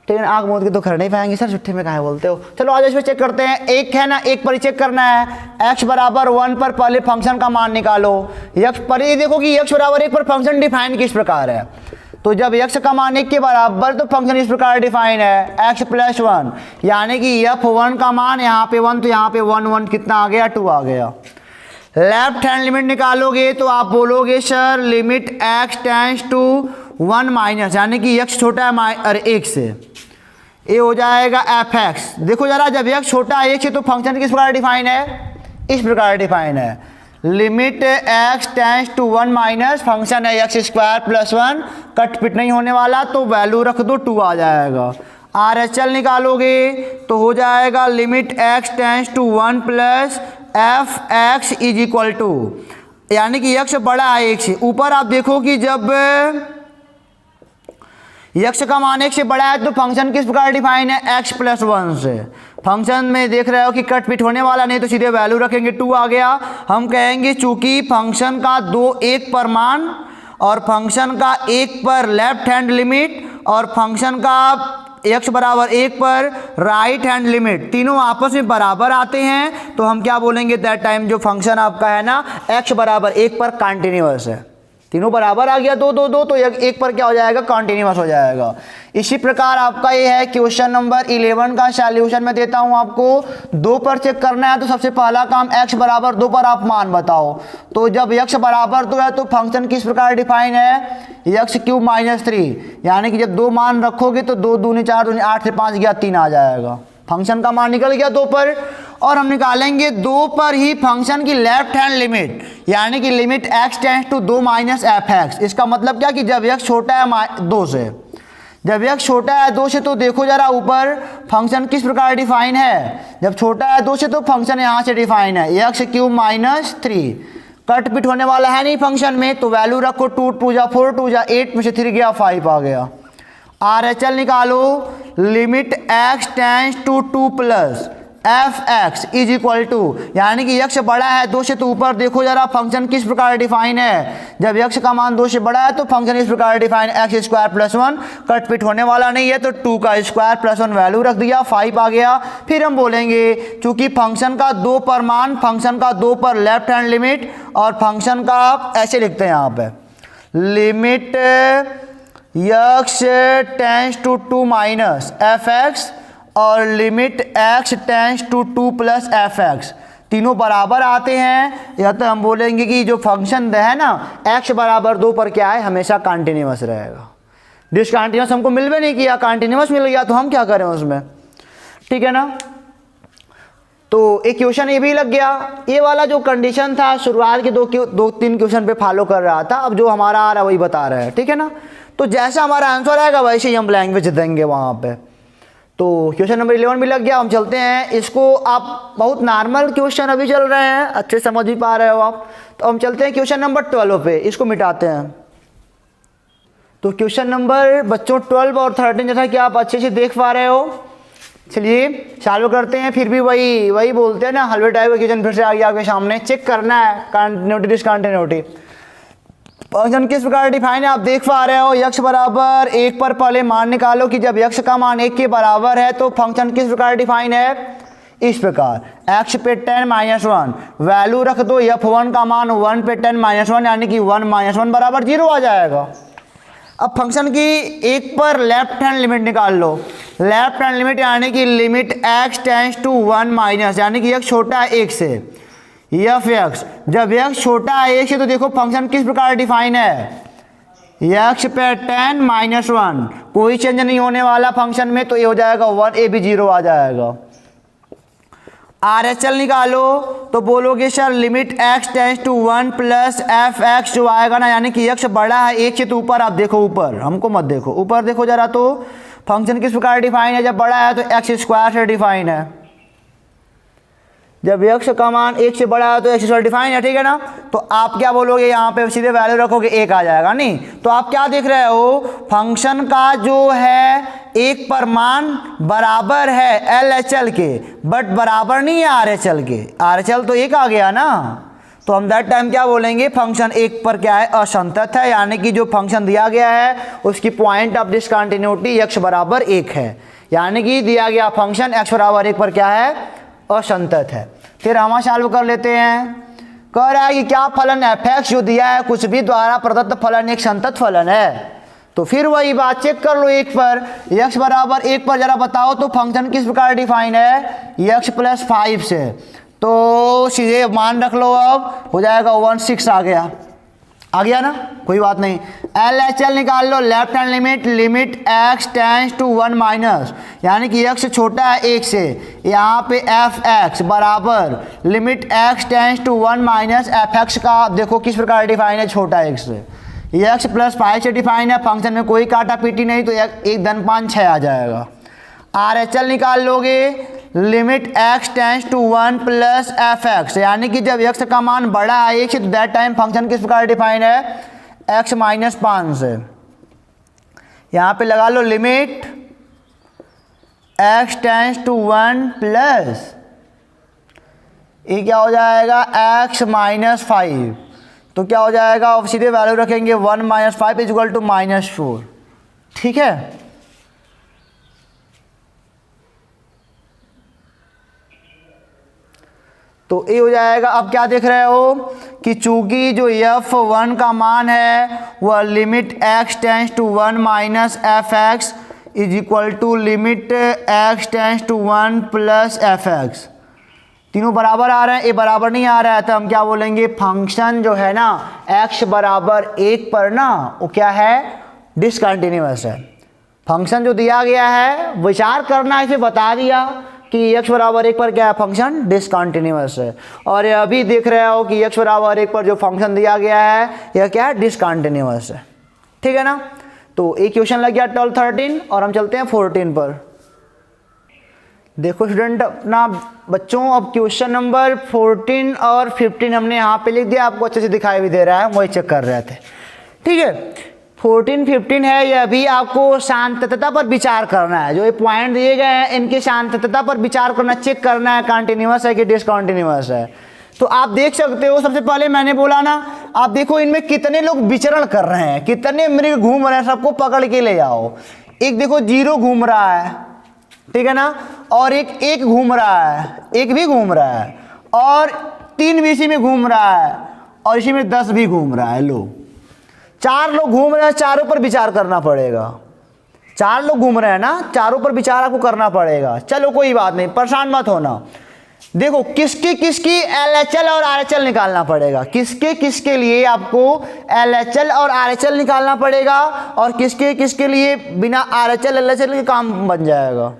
ठीक है। आंख मूंद के तो कर नहीं पाएंगे सर, छुट्टी में कहाँ बोलते हो। चलो आज इसमें चेक करते हैं, एक है ना, एक पर चेक करना है, x बराबर 1 पर पहले फंक्शन का मान निकालो। x पर ये देखो कि x बराबर 1 पर फंक्शन डिफाइन किस प्रकार है, तो जब x का मान 1 के बराबर तो फंक्शन इस प्रकार डिफाइन है, x + 1, यानी कि f1 का मान यहाँ पे 1, तो यहाँ पे 1 1 कितना आ गया, 2 आ गया। लेफ्ट हैंड लिमिट निकालोगे तो आप बोलोगे sir limit x tends to 1 minus, यानी कि x छोटा है 1 से, ये हो जाएगा f(x). देखो जरा, जब x छोटा है 1 से तो फंक्शन किस प्रकार डिफाइन है, इस प्रकार डिफाइन है, limit x tends to 1 minus, function है x² + 1, कट पिट नहीं होने वाला तो वैल्यू रख दो, 2 आ जाएगा। RHL निकालोगे तो हो जाएगा limit x tends to 1 plus f(x) is equal to, यानी कि x बड़ा है 1 से, ऊपर आप देखो कि जब x का मान 1 से बड़ा है तो फंक्शन किस प्रकार डिफाइन है, x + 1 से। फंक्शन में देख रहे हो कि कट पिट होने वाला नहीं, तो सीधे वैल्यू रखेंगे, 2 आ गया। हम कहेंगे चूंकि फंक्शन का 2 1 पर मान और फंक्शन का 1 पर लेफ्ट हैंड लिमिट और फंक्शन का x बराबर 1 पर राइट हैंड लिमिट तीनों आपस में बराबर आते हैं, तो हम क्या बोलेंगे, दैट टाइम जो फंक्शन आपका है ना x बराबर 1 पर कंटिन्यूअस है। तीनों बराबर आ गया, 2 2 2, तो 1 पर क्या हो जाएगा, कंटिन्यूअस हो जाएगा। इसी प्रकार आपका ये है क्वेश्चन नंबर 11 का सॉल्यूशन मैं देता हूं आपको। 2 पर चेक करना है तो सबसे पहला काम x बराबर 2 पर आप मान बताओ, तो जब x बराबर 2 है तो फंक्शन किस प्रकार डिफाइन है, x³ - 3, यानी कि जब 2 मान रखोगे तो 2 दूनी 4 दूनी 8 से 5 गया 3 आ जाएगा, फंक्शन का मान निकल गया 2 पर। और हम निकालेंगे 2 पर ही फंक्शन की लेफ्ट हैंड लिमिट, यानी कि limit x tends to 2 minus f(x). इसका मतलब क्या कि जब x छोटा है 2 से, जब x छोटा है 2 से तो देखो जरा ऊपर फंक्शन किस प्रकार डिफाइन है। जब छोटा है 2 से तो फंक्शन यहाँ से डिफाइन है एक्स क्यूब माइनस 3। कट पिट होने वाला है नहीं फंक्शन में, तो वैल्यू रखो 2 2 जा 4 2 जा 8 में से 3 गया 5 आ गया। RHL निकालो, limit x tends to 2 plus F x is equal to, यानी कि x बड़ा है 2 से तो ऊपर देखो जरा फंक्शन किस प्रकार डिफाइन है। जब x का मान 2 से बड़ा है तो फंक्शन इस प्रकार डिफाइन एक्स स्क्वायर प्लस 1, कट पिट होने वाला नहीं है तो 2 का स्क्वायर प्लस 1 वैल्यू रख दिया 5 आ गया। फिर हम बोलेंगे चूंकि फंक्शन का 2 पर मान, फंक्शन का 2 पर लेफ्ट हैंड लिमिट, और फंक्शन का आप ऐसे लिखते हैं यहाँ पे limit x tends to 2 minus F X और limit x tends to 2 plus F x, तीनों बराबर आते हैं, या तो हम बोलेंगे कि जो फंक्शन है ना x बराबर 2 पर क्या है, हमेशा कंटिन्यूअस रहेगा। डिसकंटिन्यूअस हमको मिल भी नहीं किया, कंटिन्यूअस मिल गया तो हम क्या करें उसमें, ठीक है ना। तो एक क्वेश्चन ये भी लग गया। ये वाला जो कंडीशन था शुरुआत के 2-3 क्वेश्चन पे फॉलो कर रहा था, अब जो हमारा आ रहा है वही बता रहे हैं, ठीक है ना। तो जैसा हमारा आंसर आएगा वैसे ही हम लैंग्वेज देंगे वहाँ पे। तो क्वेश्चन नंबर 11 भी लग गया। हम चलते हैं इसको, आप बहुत नॉर्मल क्वेश्चन अभी चल रहे हैं, अच्छे समझ भी पा रहे हो आप। तो हम चलते हैं क्वेश्चन नंबर 12 पे, इसको मिटाते हैं। तो क्वेश्चन नंबर बच्चों 12 और 13 जैसा कि आप अच्छे से देख पा रहे हो। चलिए चालू करते हैं। फिर भी वही बोलते हैं ना, हलवे टाइप का क्वेश्चन फिर से आ गया आपके सामने, चेक करना है कंटिन्यूटी डिसकंटिन्यूटी। फंक्शन किस प्रकार डिफाइन है आप देख पा रहे हो। x बराबर 1 पर पहले मान निकालो कि जब x का मान 1 के बराबर है तो फंक्शन किस प्रकार डिफाइन है, इस प्रकार x पे 10 माइनस 1 वैल्यू रख दो, f1 का मान 1 पे 10 माइनस 1 यानी कि 1 माइनस 1 बराबर 0 आ जाएगा। अब फंक्शन की 1 पर लेफ्ट हैंड लिमिट निकाल लो। लेफ्ट हैंड लिमिट यानी कि limit x tends to 1 minus, यानी कि x छोटा है 1 से, एफ एक्स जब x छोटा है 1 से तो देखो फंक्शन किस प्रकार डिफाइन है, x पे 10 माइनस 1, कोई चेंज नहीं होने वाला फंक्शन में, तो ये हो जाएगा 1, ए भी 0 आ जाएगा। RHL निकालो तो बोलोगे sir limit x tends to 1 plus F x जो आएगा ना, यानी कि x बड़ा है 1 से तो ऊपर, आप देखो ऊपर, हमको मत देखो, ऊपर देखो जरा। तो फंक्शन किस प्रकार डिफाइन है, जब बड़ा है तो एक्स स्क्वायर से डिफाइन है, जब x का मान 1 से बड़ा है तो x स्क्वायर डिफाइन है, ठीक है ना। तो आप क्या बोलोगे, यहाँ पे सीधे वैल्यू रखोगे 1 आ जाएगा। नहीं तो आप क्या देख रहे हो, फंक्शन का जो है 1 पर मान बराबर है LHL के, बट बराबर नहीं है RHL के। RHL तो 1 आ गया ना, तो हम दैट टाइम क्या बोलेंगे, फंक्शन 1 पर क्या है, असंतत है, यानी कि जो फंक्शन दिया गया है उसकी पॉइंट ऑफ डिसकंटिन्यूटी x बराबर 1 है, यानी कि दिया गया फंक्शन x बराबर 1 पर क्या है, असंतत है। फिर हम सॉल्व कर लेते हैं। कह रहा है कि क्या फलन एफ एक्स जो दिया है कुछ भी द्वारा प्रदत्त फलन एक संतत फलन है। तो फिर वही बात चेक कर लो, 1 पर x बराबर 1 पर जरा बताओ तो फंक्शन किस प्रकार डिफाइन है, x प्लस 5 से, तो सीधे मान रख लो, अब हो जाएगा 1 6 आ गया ना, कोई बात नहीं। LHL निकाल लो, left hand limit, limit x tends to 1 minus, यानी कि x छोटा है 1 से, यहाँ पे एफ एक्स बराबर limit x tends to 1 minus F X का देखो किस प्रकार डिफाइन है, छोटा 1 से, x प्लस 5 से डिफाइन है, फंक्शन में कोई काटा पीटी नहीं, तो 1 धन 5 6 आ जाएगा। RHL निकाल लोगे, limit x tends to 1 plus F x, यानी कि जब x का मान बड़ा है 1 से तो दैट टाइम फंक्शन किस प्रकार डिफाइन है, x माइनस 5 से। यहाँ पे लगा लो limit x tends to 1 plus, ये क्या हो जाएगा, x माइनस 5, तो क्या हो जाएगा, अब सीधे वैल्यू रखेंगे 1 माइनस 5 इज इक्वल टू -4, ठीक है। तो ये हो जाएगा। अब क्या देख रहे हो कि चूंकि जो f1 का मान है वह limit x tends to 1 minus F x is equal to limit x tends to 1 plus F x, तीनों बराबर आ रहे हैं, ये बराबर नहीं आ रहा है, तो हम क्या बोलेंगे, फंक्शन जो है ना x बराबर 1 पर ना वो क्या है, डिसकंटिन्यूअस है। फंक्शन जो दिया गया है विचार करना, इसे बता दिया कि x बराबर 1 पर क्या है, फंक्शन डिसकंटिन्यूअस है। और ये अभी देख रहे हो कि x बराबर 1 पर जो फंक्शन दिया गया है यह क्या है, डिसकंटिन्यूअस है, ठीक है ना। तो एक क्वेश्चन लग गया 12 13 और हम चलते हैं 14 पर। देखो स्टूडेंट अपना बच्चों, अब क्वेश्चन नंबर 14 और 15 हमने यहाँ पे लिख दिया, आपको अच्छे से दिखाई भी दे रहा है, वही चेक कर रहे थे। ठीक है, 14 15 है, यह भी आपको शांतता पर विचार करना है। जो ये पॉइंट दिए गए हैं इनके शांतता पर विचार करना, चेक करना है कंटिन्यूअस है कि डिसकंटिन्यूअस है। तो आप देख सकते हो, सबसे पहले मैंने बोला ना, आप देखो इनमें कितने लोग विचरण कर रहे हैं, कितने मृग घूम रहे हैं, सबको पकड़ के ले जाओ। एक देखो 0 घूम रहा है, ठीक है ना, और एक घूम रहा है, एक भी घूम रहा है, और 3 भी इसी में घूम रहा है, और इसी में 10 भी घूम रहा है। लो 4 लोग घूम रहे हैं, चारों पर विचार करना पड़ेगा। 4 लोग घूम रहे हैं ना, चारों पर विचार आपको करना पड़ेगा। चलो कोई बात नहीं, परेशान मत होना। देखो किसकी किसकी LHL और RHL निकालना पड़ेगा, किसके किसके लिए आपको LHL और RHL निकालना पड़ेगा, और किसके किसके लिए बिना RHL LHL के काम बन जाएगा।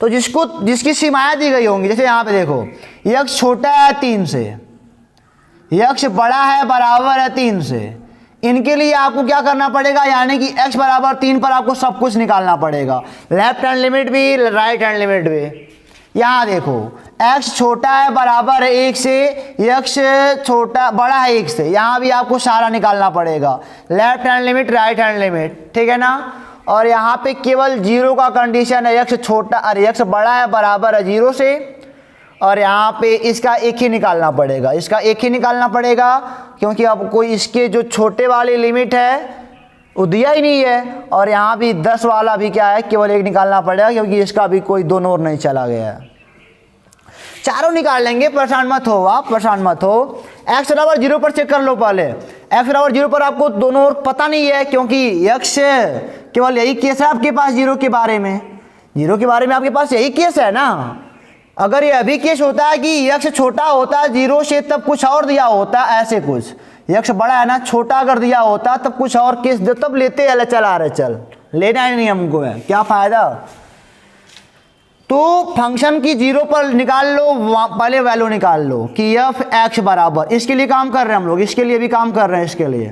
तो जिसकी सीमाएं दी गई होंगी, जैसे यहाँ पे देखो यक्ष छोटा है 3 से, यक्ष बड़ा है बराबर है 3 से, इनके लिए आपको क्या करना पड़ेगा, यानी कि x बराबर 3 पर आपको सब कुछ निकालना पड़ेगा, लेफ्ट हैंड लिमिट भी राइट हैंड लिमिट भी। यहाँ देखो x छोटा है बराबर है 1 से, यक्ष छोटा बड़ा है 1 से, यहाँ भी आपको सारा निकालना पड़ेगा, left hand limit right hand limit, ठीक है ना। और यहाँ पे केवल 0 का कंडीशन है, यक्ष छोटा और यक्ष बड़ा है बराबर है 0 से, और यहाँ पे इसका एक ही निकालना पड़ेगा, इसका एक ही निकालना पड़ेगा, क्योंकि अब कोई इसके जो छोटे वाली लिमिट है वो दिया ही नहीं है, और यहाँ भी 10 वाला भी क्या है, केवल एक निकालना पड़ेगा, क्योंकि इसका भी कोई दोनों ओर नहीं चला गया है। चारों निकाल लेंगे, परेशान मत हो आप, परेशान मत हो। x बराबर 0 पर चेक कर लो पहले। x बराबर 0 पर आपको दोनों ओर पता नहीं है, क्योंकि यक्ष केवल यही केस है आपके पास 0 के बारे में, 0 के बारे में आपके पास यही केस है ना। अगर ये अभी केस होता है कि यक्ष छोटा होता 0 से तब कुछ और दिया होता, ऐसे कुछ यक्ष बड़ा है ना, छोटा अगर दिया होता तब कुछ और केस दे, तब लेते LHL RHL, लेना ही नहीं हमको है, क्या फायदा। तो फंक्शन की 0 पर निकाल लो, पहले वैल्यू निकाल लो कि f x बराबर, इसके लिए काम कर रहे हैं हम लोग, इसके लिए भी काम कर रहे हैं इसके लिए।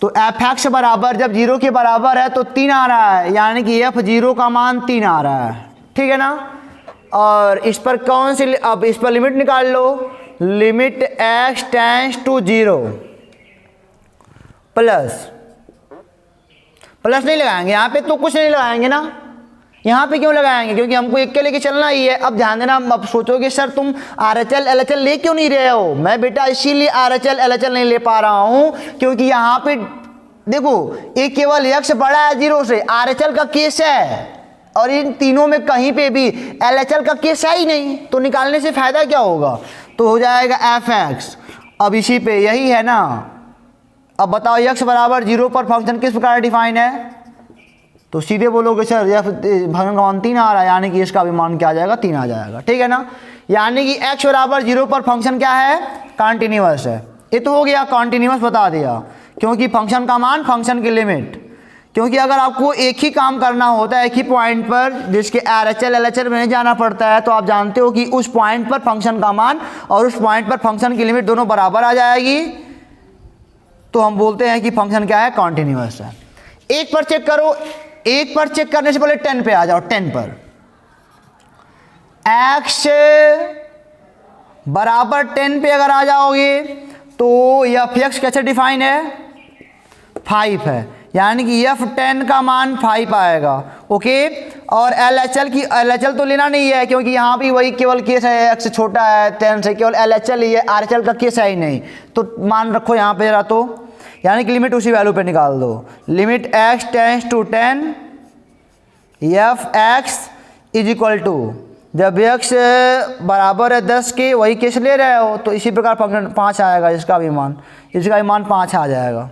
तो f(x) बराबर जब 0 के बराबर है तो 3 आ रहा है, यानी कि f(0) का मान 3 आ रहा है, ठीक है ना। और इस पर कौन सी, अब इस पर लिमिट निकाल लो, limit x tends to 0 plus नहीं लगाएंगे यहाँ पे, तो कुछ नहीं लगाएंगे ना, यहाँ पे क्यों लगाएंगे, क्योंकि हमको एक के लेके चलना ही है। अब ध्यान देना, अब सोचोगे सर तुम RHL LHL ले क्यों नहीं रहे हो, मैं बेटा इसीलिए RHL LHL नहीं ले पा रहा हूँ, क्योंकि यहाँ पे देखो एक केवल यक्ष बड़ा है 0 से, RHL का केस है, और इन तीनों में कहीं पे भी LHL का केस है ही नहीं, तो निकालने से फायदा क्या होगा। तो हो जाएगा f(x), अब इसी पे यही है ना। अब बताओ यक्ष बराबर 0 पर फंक्शन किस प्रकार डिफाइन है, तो सीधे बोलोगे सर यह फंक्शन का मान 3 आ रहा है, यानी कि इसका भी मान क्या आ जाएगा, 3 आ जाएगा, ठीक है ना। यानी कि x बराबर 0 पर फंक्शन क्या है, कॉन्टिन्यूअस है। ये तो हो गया, कॉन्टिन्यूअस बता दिया, क्योंकि फंक्शन का मान, फंक्शन की लिमिट, क्योंकि अगर आपको एक ही काम करना होता है एक ही पॉइंट पर, जिसके RHL LHL में नहीं जाना पड़ता है, तो आप जानते हो कि उस पॉइंट पर फंक्शन का मान और उस पॉइंट पर फंक्शन की लिमिट दोनों बराबर आ जाएगी, तो हम बोलते हैं कि फंक्शन क्या है, कॉन्टिन्यूअस है। एक पर चेक करो, एक पर चेक करने से पहले 10 पे आ जाओ, 10 पर x बराबर 10 पे अगर आ जाओगे तो यह f(x) कैसे डिफाइन है, 5 है, यानी कि f10 का मान 5 आएगा, ओके। और LHL तो लेना नहीं है, क्योंकि यहाँ भी वही केवल केस है, x छोटा है 10 से, केवल LHL ही है, RHL का केस है ही नहीं, तो मान रखो यहाँ पे जरा, तो यानी कि लिमिट उसी वैल्यू पे निकाल दो, limit x tends to 10 f(x) is equal to, जब x बराबर है 10 के, वही केस ले रहे हो, तो इसी प्रकार फंक्शन 5 आएगा, इसका भी मान 5 आ जाएगा,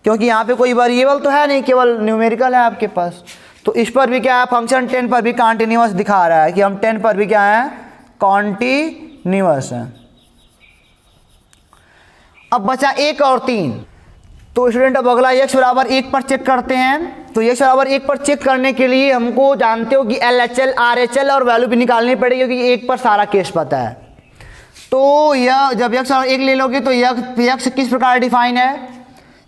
क्योंकि यहाँ पे कोई वेरिएबल तो है नहीं, केवल न्यूमेरिकल है आपके पास। तो इस पर भी क्या है, फंक्शन 10 पर भी कॉन्टिन्यूअस दिखा रहा है कि हम 10 पर भी क्या है, कॉन्टिन्यूअस है। अब बचा 1 और 3, तो स्टूडेंट अब अगला x बराबर 1 पर चेक करते हैं। तो x बराबर 1 पर चेक करने के लिए हमको जानते हो कि LHL RHL और वैल्यू भी निकालनी पड़ेगी, क्योंकि 1 पर सारा केस पता है। तो यह जब x और 1 ले लोगे तो यह किस प्रकार डिफाइन है,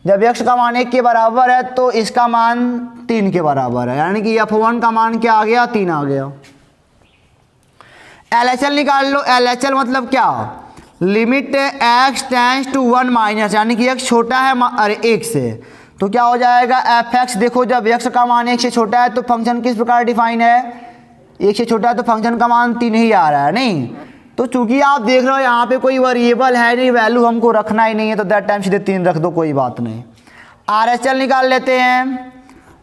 जब x का मान 1 के बराबर है तो इसका मान 3 के बराबर है, यानी कि f1 का मान क्या आ गया, 3 आ गया। LHL निकाल लो। LHL मतलब क्या, limit x tends to 1 minus, यानी कि x छोटा है 1 से, तो क्या हो जाएगा fx। देखो जब x का मान 1 से छोटा है तो फंक्शन किस प्रकार डिफाइन है, 1 से छोटा है तो फंक्शन का मान 3 ही आ रहा है, नहीं। तो चूंकि आप देख रहे हो यहाँ पे कोई वेरिएबल है नहीं, वैल्यू हमको रखना ही नहीं है, तो दैट टाइम सीधे 3 रख दो, कोई बात नहीं। RHL निकाल लेते हैं।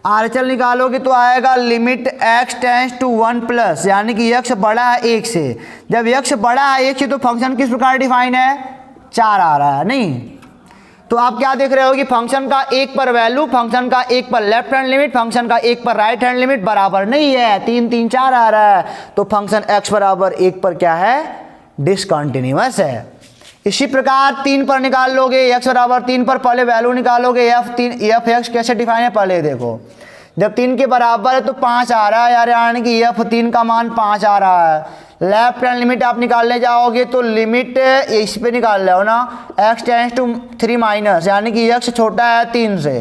RHL निकालोगे तो आएगा limit x tends to 1 plus, यानी कि x बड़ा है 1 से। जब x बड़ा है 1 से तो फंक्शन किस प्रकार डिफाइन है, 4 आ रहा है, नहीं। तो आप क्या देख रहे हो कि फंक्शन का 1 पर वैल्यू, फंक्शन का 1 पर लेफ्ट हैंड लिमिट, फंक्शन का 1 पर राइट हैंड लिमिट बराबर नहीं है, 3 3 4 आ रहा है, तो फंक्शन x बराबर 1 पर क्या है, डिसकंटिन्यूअस है। इसी प्रकार 3 पर निकाल लोगे, x बराबर 3 पर पहले वैल्यू निकालोगे, f(x) कैसे डिफाइन है पहले देखो। जब 3 के बराबर है तो 5 आ रहा है यार, यानी कि f3 का मान 5 आ रहा है। लेफ्ट हैंड लिमिट आप निकालने जाओगे तो लिमिट इस पे निकाल रहे हो ना, x टेंड्स टू 3 माइनस, यानी कि x छोटा है 3 से।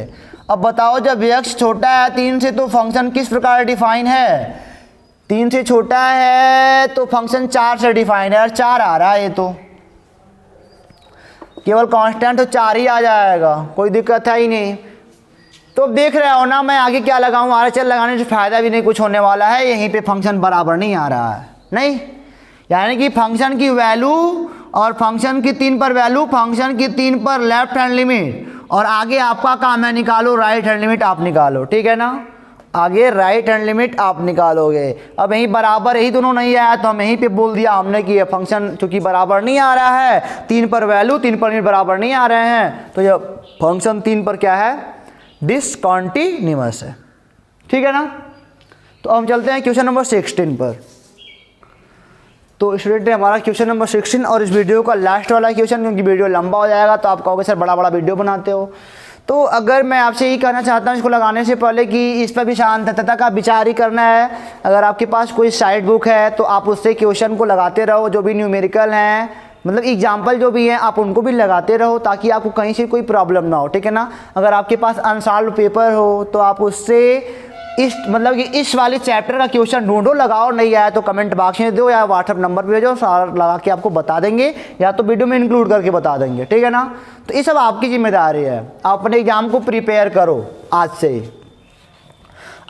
अब बताओ जब x छोटा है 3 से तो फंक्शन किस प्रकार डिफाइन है, 3 से छोटा है तो फंक्शन 4 से डिफाइन है, और 4 आ रहा है, ये तो केवल कांस्टेंट तो 4 ही आ जाएगा, कोई दिक्कत है ही नहीं। तो देख रहे हो ना मैं आगे क्या लगाऊं, RHL लगाने से फ़ायदा भी नहीं कुछ होने वाला है, यहीं पे फंक्शन बराबर नहीं आ रहा है, नहीं। यानी कि फंक्शन की वैल्यू और फंक्शन की 3 पर वैल्यू, फंक्शन की 3 पर लेफ्ट हैंड लिमिट, और आगे आपका काम है निकालो राइट हैंड लिमिट, आप निकालो, ठीक है ना। आगे राइट हैंड लिमिट आप निकालोगे। अब यहीं बराबर, यही दोनों नहीं आया तो हम यहीं पे बोल दिया हमने कि ये फंक्शन चूंकि बराबर नहीं आ रहा है, 3 पर वैल्यू 3 पर लिमिट बराबर नहीं आ रहे हैं, तो ये फंक्शन 3 पर क्या है, डिसकंटिन्यूअस है, ठीक है ना। तो हम चलते हैं क्वेश्चन नंबर 16 पर। तो स्टूडेंट हमारा क्वेश्चन नंबर 16 और इस वीडियो का लास्ट वाला क्वेश्चन, क्योंकि वीडियो लंबा हो जाएगा तो आप कहोगे सर बड़ा बड़ा वीडियो बनाते हो। तो अगर मैं आपसे यही कहना चाहता हूँ इसको लगाने से पहले कि इस पर भी शांतता का विचार ही करना है। अगर आपके पास कोई साइड बुक है तो आप उससे क्वेश्चन को लगाते रहो, जो भी न्यूमेरिकल हैं, मतलब एग्जाम्पल जो भी हैं आप उनको भी लगाते रहो, ताकि आपको कहीं से कोई प्रॉब्लम ना हो, ठीक है ना। अगर आपके पास अनसॉल्व पेपर हो तो आप उससे इस मतलब कि इस वाले चैप्टर का क्वेश्चन ढूंढो, लगाओ, नहीं आया तो कमेंट बॉक्स में दो या व्हाट्सअप नंबर पे भेजो, सारा लगा के आपको बता देंगे, या तो वीडियो में इंक्लूड करके बता देंगे, ठीक है ना। तो ये सब आपकी जिम्मेदारी है, आप अपने एग्जाम को प्रिपेयर करो आज से ही।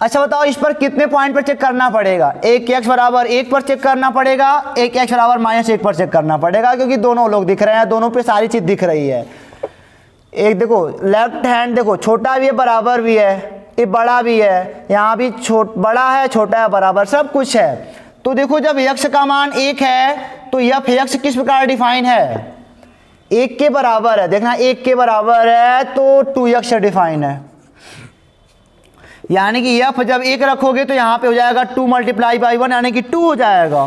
अच्छा बताओ इस पर कितने पॉइंट पर चेक करना पड़ेगा, एक x बराबर 1 पर चेक करना पड़ेगा, एक x बराबर -1 पर चेक करना पड़ेगा, क्योंकि दोनों लोग दिख रहे हैं, दोनों पे सारी चीज़ दिख रही है। एक देखो लेफ्ट हैंड देखो, छोटा भी है बराबर भी है, ये बड़ा भी है, यहाँ भी बड़ा है छोटा है बराबर, सब कुछ है। तो देखो जब x का मान 1 है तो f(x) किस प्रकार डिफाइन है, 1 के बराबर है, देखना 1 के बराबर है तो 2x से डिफाइन है, यानी कि f जब 1 रखोगे तो यहाँ पे हो जाएगा 2 × 1 यानी कि 2 हो जाएगा।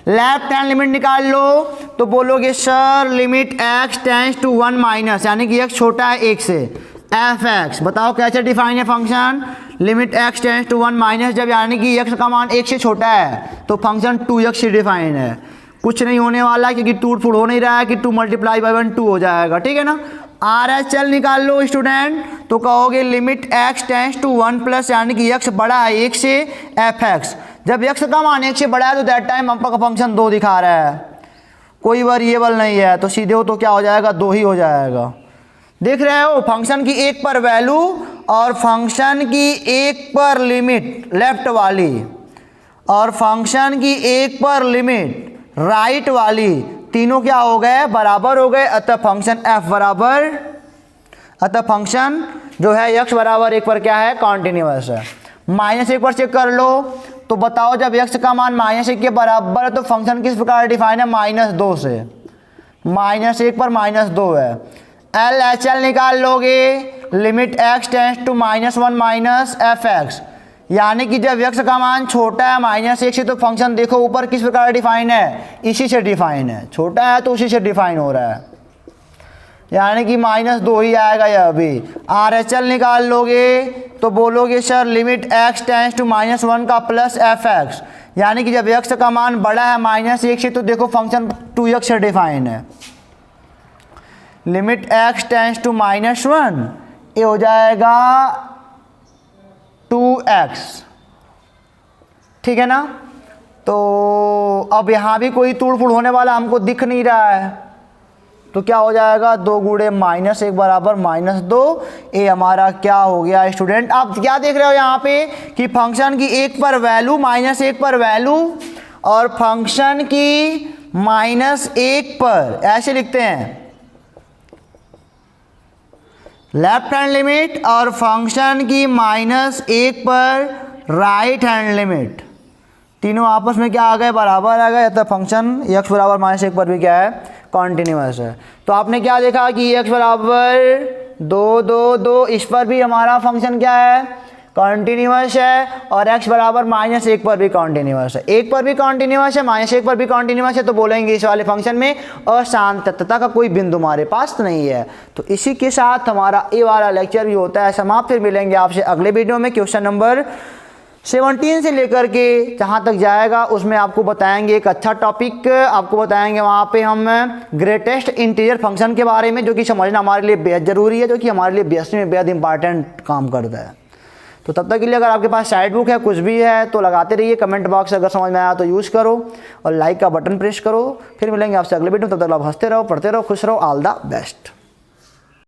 लेफ्ट हैंड लिमिट निकाल लो तो बोलोगे sir limit x tends to 1 minus, यानी कि x छोटा है 1 से, f(x) बताओ कैसे डिफाइन है function, limit x tends to 1 minus, जब यानी कि x का मान 1 से छोटा है तो फंक्शन 2x से डिफाइन है। कुछ नहीं होने वाला क्योंकि टूट फूट हो नहीं रहा है कि 2 × 1 2 हो जाएगा, ठीक है ना। RHL निकाल लो स्टूडेंट, तो कहोगे limit x tends to 1 plus, यानी कि x बड़ा है 1 से, f(x) जब x का मान 1 से बड़ा है तो दैट टाइम आपका फंक्शन 2 दिखा रहा है, कोई वेरिएबल नहीं है, तो सीधे हो तो क्या हो जाएगा 2 ही हो जाएगा। देख रहे हो फंक्शन की 1 पर वैल्यू और फंक्शन की 1 पर लिमिट लेफ्ट वाली और फंक्शन की 1 पर लिमिट राइट वाली, तीनों क्या हो गए बराबर हो गए, अतः फंक्शन f बराबर, अतः फंक्शन जो है x बराबर 1 पर क्या है कॉन्टिन्यूअस है। -1 पर चेक कर लो तो बताओ जब x का मान -1 के बराबर है तो फंक्शन किस प्रकार डिफाइन है, -2 से, -1 पर -2 है। LHL निकाल लोगे, limit x tends to -1 minus f(x), यानी कि जब x का मान छोटा है -1 से तो फंक्शन देखो ऊपर किस प्रकार डिफाइन है, इसी से डिफाइन है, छोटा है तो उसी से डिफाइन हो रहा है, यानी कि -2 ही आएगा यह भी। RHL निकाल लोगे तो बोलोगे sir limit x tends to -1 का प्लस f(x), यानी कि जब x का मान बड़ा है -1 से तो देखो फंक्शन 2x से डिफाइन है। लिमिट x टेंड्स टू -1, ये हो जाएगा 2x, ठीक है ना। तो अब यहाँ भी कोई तोड़ फोड़ होने वाला हमको दिख नहीं रहा है, तो क्या हो जाएगा 2 गुणे -1 बराबर -2। ये हमारा क्या हो गया स्टूडेंट। आप क्या देख रहे हो यहाँ पे कि फंक्शन की 1 पर वैल्यू -1 पर वैल्यू और फंक्शन की -1 पर ऐसे लिखते हैं लेफ्ट हैंड लिमिट और फंक्शन की -1 पर राइट हैंड लिमिट, तीनों आपस में क्या आ गए, बराबर आ गए। तो फंक्शन x बराबर -1 पर भी क्या है, कॉन्टिन्यूअस है। तो आपने क्या देखा कि x बराबर 2 2 2, इस पर भी हमारा फंक्शन क्या है, कॉन्टिन्यूअस है, और x बराबर -1 पर भी कॉन्टिन्यूअस है। 1 पर भी कॉन्टिन्यूअस है, -1 पर भी कॉन्टिन्यूअस है, तो बोलेंगे इस वाले फंक्शन में अशांतता का कोई बिंदु हमारे पास नहीं है। तो इसी के साथ हमारा ये वाला लेक्चर भी होता है समाप्त। फिर मिलेंगे आपसे अगले वीडियो में। क्वेश्चन नंबर 17 से लेकर के जहाँ तक जाएगा उसमें आपको बताएंगे एक अच्छा टॉपिक, आपको बताएंगे वहाँ पे हम ग्रेटेस्ट इंटीजर फंक्शन के बारे में, जो कि समझना हमारे लिए बेहद ज़रूरी है, जो कि हमारे लिए बेसिक में बेहद इंपॉर्टेंट काम करता है। तो तब तक के लिए अगर आपके पास साइड बुक है, कुछ भी है, तो लगाते रहिए। कमेंट बॉक्स अगर समझ में आया तो यूज़ करो और लाइक का बटन प्रेस करो। फिर मिलेंगे आपसे अगले वीडियो में, तब तक आप हंसते रहो, पढ़ते रहो, खुश रहो। All the best.